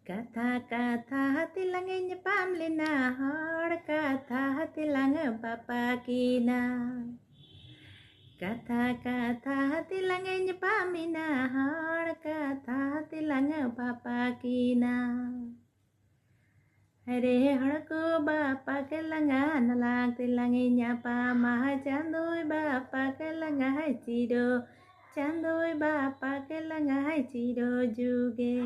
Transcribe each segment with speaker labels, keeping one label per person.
Speaker 1: Kata kata hati langenya pamlina hor kata hati lang papa kina. Kata kata hati langenya pamina hor kata hati lang papa kina. Hare harko bapa ke langa nalang tilangenya pa maha chandoi bapa ke langa hai chido chandoi bapa ke langa hai chido juge.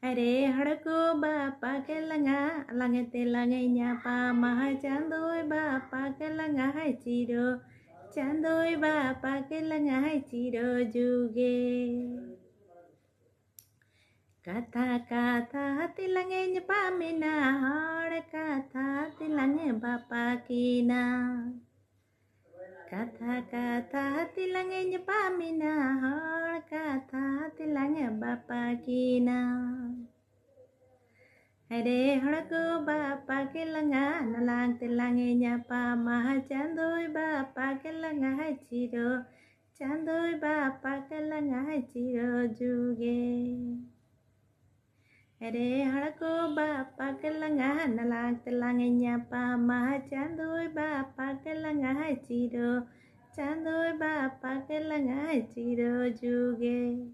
Speaker 1: Hare harko bapa ke langa langete langenya pa maha chandoi bapa ke langa hai chido chandoi bapa ke langa hai chido juge. Kata kata hati langenya pamina hor kata hati lange bapa kina. Kata kata hati langenya pamina hor kata hati lange bapa kina. Hare harko bapa ke langa nalang tilangenya pa maha chandoi bapa ke langa hai chido chandoi bapa ke langa hai chido juge. Hare harko bapa ke langa nalang tilangenya pa maha chandoi bapa ke langa hai chido chandoi bapa ke langa hai chido juge.